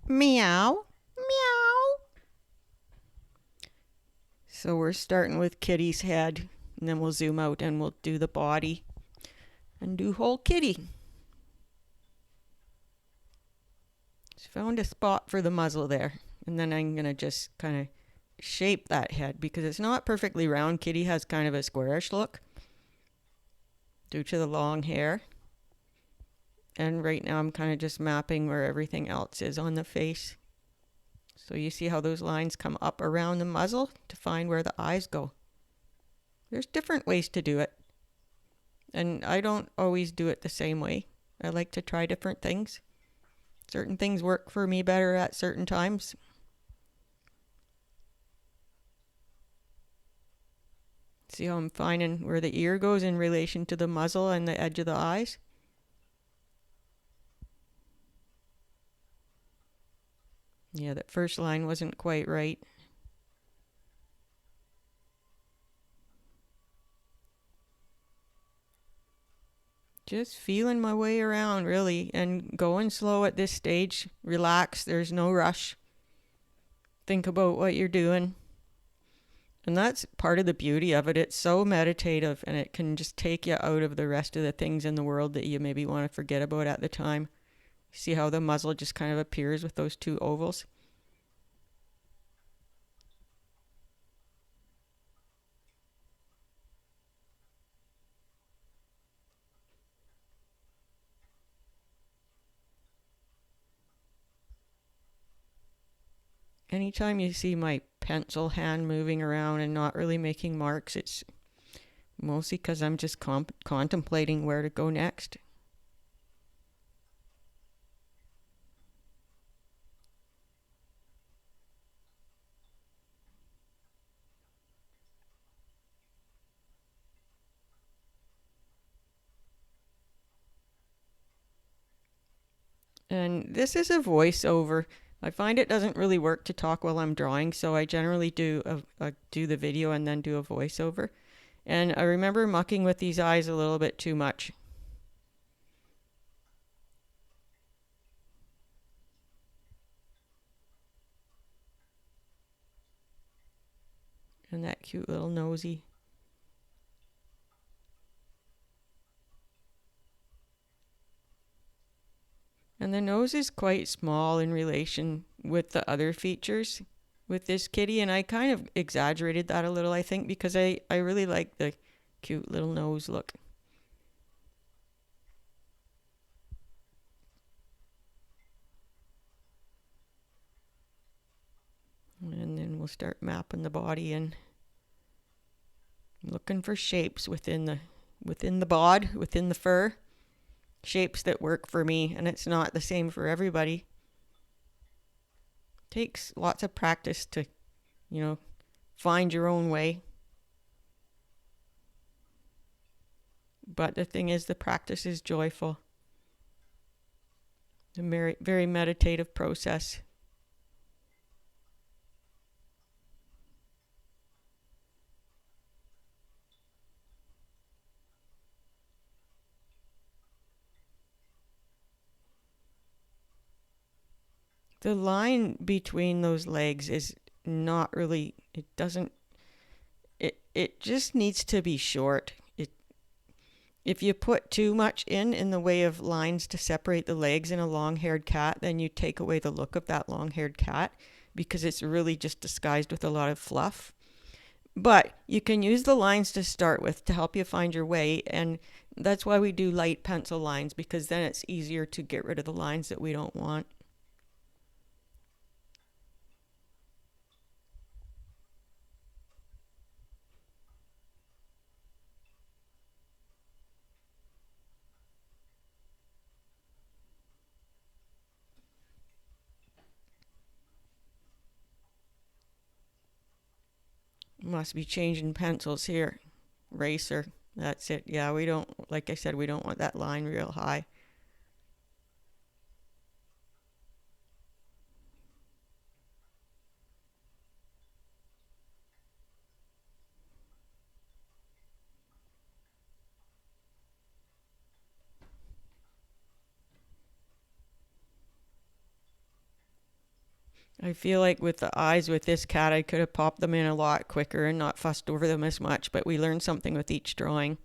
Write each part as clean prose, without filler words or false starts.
Meow. Meow. So we're starting with Kitty's head, and then we'll zoom out and we'll do the body and do whole kitty. Just found a spot for the muzzle there, and then I'm gonna just kind of shape that head because it's not perfectly round. Kitty has kind of a squarish look due to the long hair. And right now I'm kind of just mapping where everything else is on the face. So you see how those lines come up around the muzzle to find where the eyes go. There's different ways to do it. And I don't always do it the same way. I like to try different things. Certain things work for me better at certain times. See how I'm finding where the ear goes in relation to the muzzle and the edge of the eyes? Yeah, that first line wasn't quite right. Just feeling my way around, really, and going slow at this stage. Relax, there's no rush. Think about what you're doing. And that's part of the beauty of it. It's so meditative, and it can just take you out of the rest of the things in the world that you maybe want to forget about at the time. See how the muzzle just kind of appears with those two ovals? Anytime you see my pencil hand moving around and not really making marks, it's mostly because I'm just contemplating where to go next. And this is a voiceover. I find it doesn't really work to talk while I'm drawing, so I generally do do the video and then do a voiceover. And I remember mucking with these eyes a little bit too much. And that cute little nosy. And the nose is quite small in relation with the other features with this kitty, and I kind of exaggerated that a little, I think, because I really like the cute little nose look. And then we'll start mapping the body and looking for shapes within the bod, within the fur. Shapes that work for me, and it's not the same for everybody. Takes lots of practice to, find your own way. But the thing is, the practice is joyful. A very, very meditative process. The line between those legs is not really, it just needs to be short. If you put too much in the way of lines to separate the legs in a long-haired cat, then you take away the look of that long-haired cat because it's really just disguised with a lot of fluff. But you can use the lines to start with to help you find your way, and that's why we do light pencil lines, because then it's easier to get rid of the lines that we don't want. Must be changing pencils here. Eraser. That's it. Yeah, we don't, like I said, we don't want that line real high. I feel like with the eyes with this cat, I could have popped them in a lot quicker and not fussed over them as much, but we learned something with each drawing.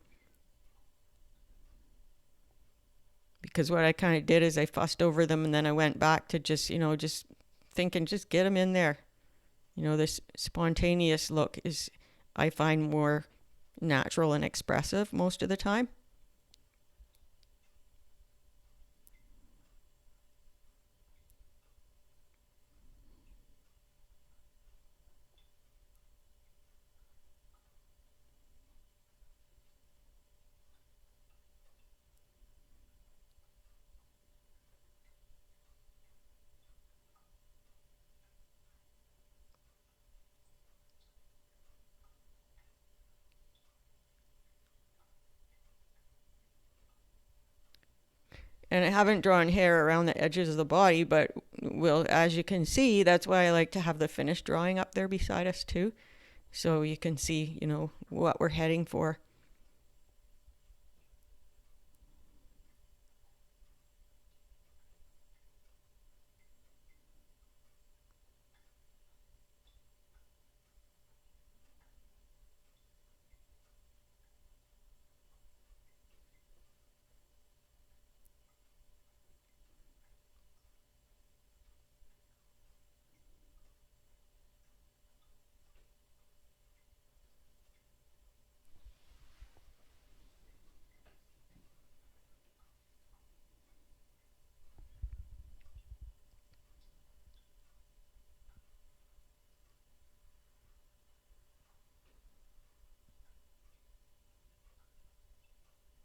Because what I kind of did is I fussed over them and then I went back to just, just thinking, just get them in there. This spontaneous look is, I find, more natural and expressive most of the time. And I haven't drawn hair around the edges of the body, but as you can see, that's why I like to have the finished drawing up there beside us too. So you can see, what we're heading for.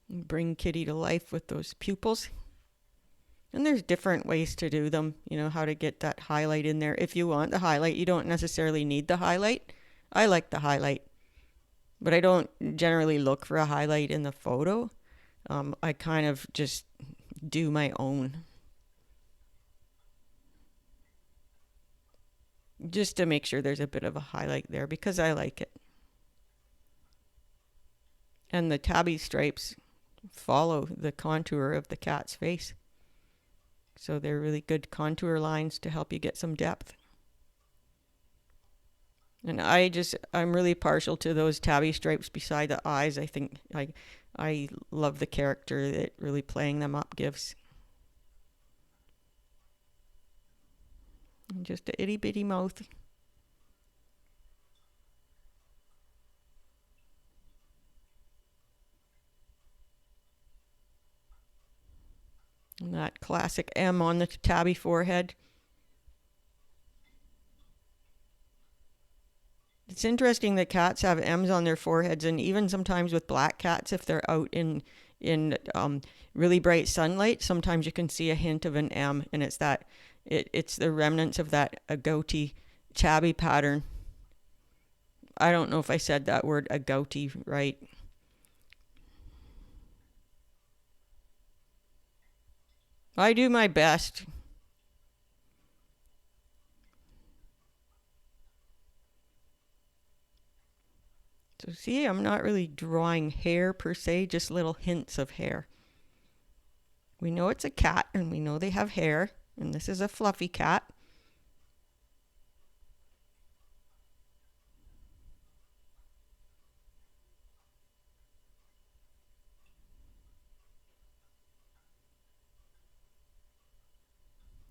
Bring Kitty to life with those pupils. And there's different ways to do them, how to get that highlight in there. If you want the highlight, you don't necessarily need the highlight. I like the highlight, but I don't generally look for a highlight in the photo. I kind of just do my own, just to make sure there's a bit of a highlight there because I like it. And the tabby stripes follow the contour of the cat's face. So they're really good contour lines to help you get some depth. And I'm really partial to those tabby stripes beside the eyes. I think I love the character that really playing them up gives. And just a itty bitty mouth. And that classic M on the tabby forehead. It's interesting that cats have M's on their foreheads, and even sometimes with black cats, if they're out in really bright sunlight, sometimes you can see a hint of an M, and it's the remnants of that agouti tabby pattern. I don't know if I said that word agouti right. I do my best. So see, I'm not really drawing hair per se, just little hints of hair. We know it's a cat and we know they have hair, and this is a fluffy cat.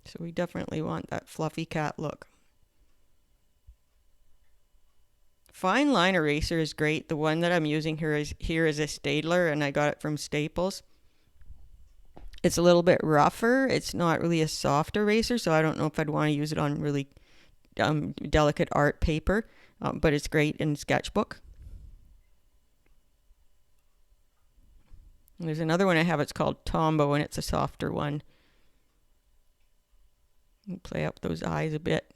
So we definitely want that fluffy cat look. Fine line eraser is great. The one that I'm using here is a Staedtler, and I got it from Staples. It's a little bit rougher. It's not really a soft eraser, so I don't know if I'd want to use it on really delicate art paper, but it's great in sketchbook. And there's another one I have. It's called Tombow, and it's a softer one. Play up those eyes a bit.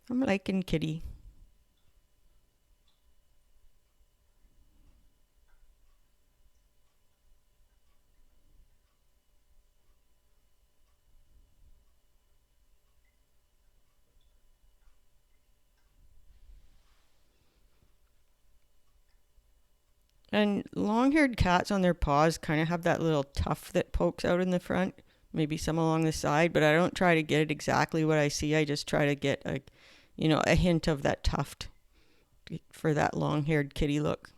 I'm liking Kitty. And long-haired cats on their paws kind of have that little tuft that pokes out in the front, maybe some along the side, but I don't try to get it exactly what I see. I just try to get a hint of that tuft for that long-haired kitty look.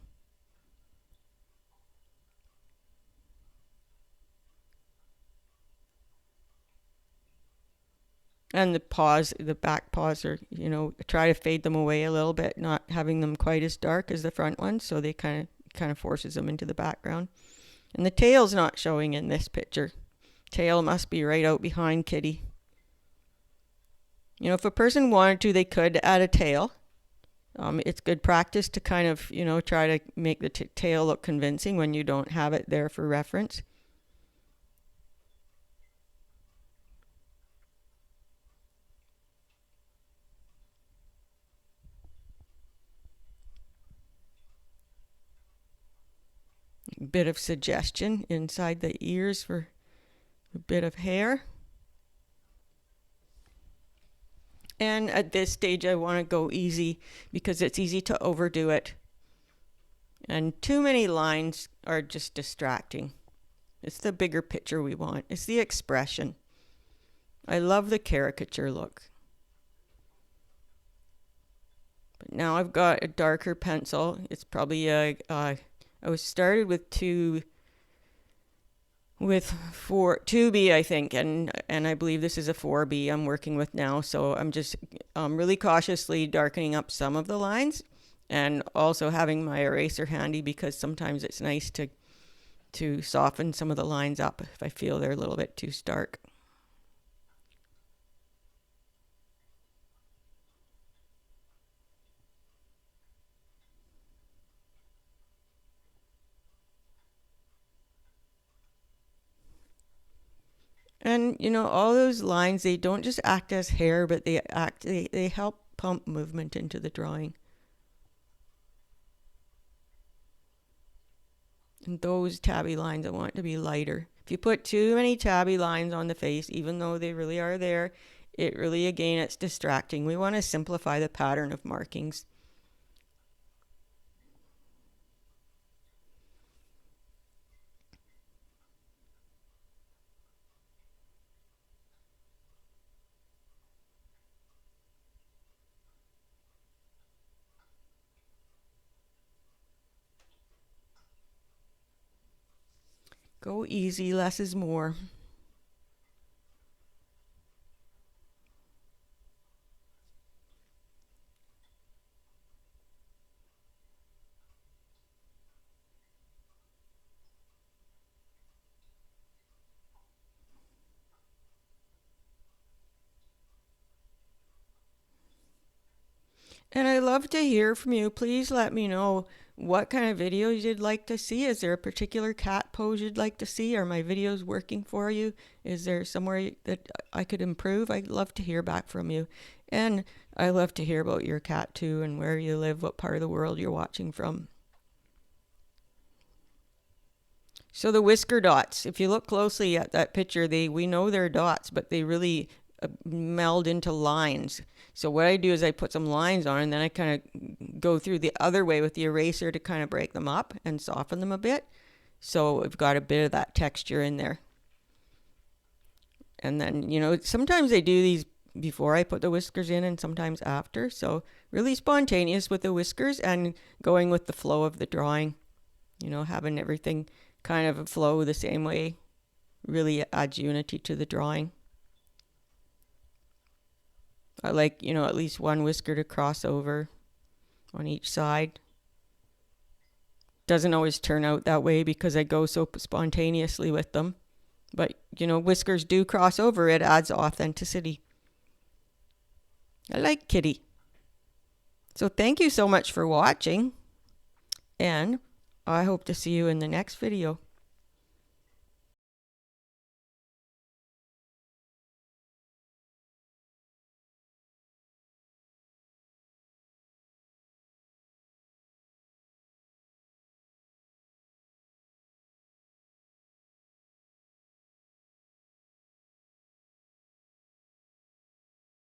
And the paws, the back paws are, try to fade them away a little bit, not having them quite as dark as the front ones, so they kind of forces them into the background. And the tail's not showing in this picture. Tail must be right out behind kitty. If a person wanted to, they could add a tail. It's good practice to kind of, try to make the tail look convincing when you don't have it there for reference. Bit of suggestion inside the ears for a bit of hair. And at this stage I want to go easy because it's easy to overdo it. And too many lines are just distracting. It's the bigger picture we want. It's the expression. I love the caricature look. But now I've got a darker pencil. It's probably I was started with 2B, I think, and I believe this is a 4B I'm working with now. So I'm just really cautiously darkening up some of the lines, and also having my eraser handy because sometimes it's nice to soften some of the lines up if I feel they're a little bit too stark. And all those lines, they don't just act as hair, but they help pump movement into the drawing. And those tabby lines, I want to be lighter. If you put too many tabby lines on the face, even though they really are there, it's distracting. We want to simplify the pattern of markings. Go easy, less is more. And I love to hear from you. Please let me know what kind of videos you'd like to see. Is there a particular cat pose you'd like to see? Are my videos working for you? Is there somewhere that I could improve? I'd love to hear back from you. And I love to hear about your cat too, and where you live, what part of the world you're watching from. So the whisker dots, if you look closely at that picture, we know they're dots, but they really meld into lines. So what I do is I put some lines on, and then I kind of go through the other way with the eraser to kind of break them up and soften them a bit. So we've got a bit of that texture in there. And then, sometimes I do these before I put the whiskers in and sometimes after. So really spontaneous with the whiskers and going with the flow of the drawing, having everything kind of flow the same way really adds unity to the drawing. I like, at least one whisker to cross over on each side. Doesn't always turn out that way because I go so spontaneously with them. But, whiskers do cross over. It adds authenticity. I like kitty. So thank you so much for watching. And I hope to see you in the next video.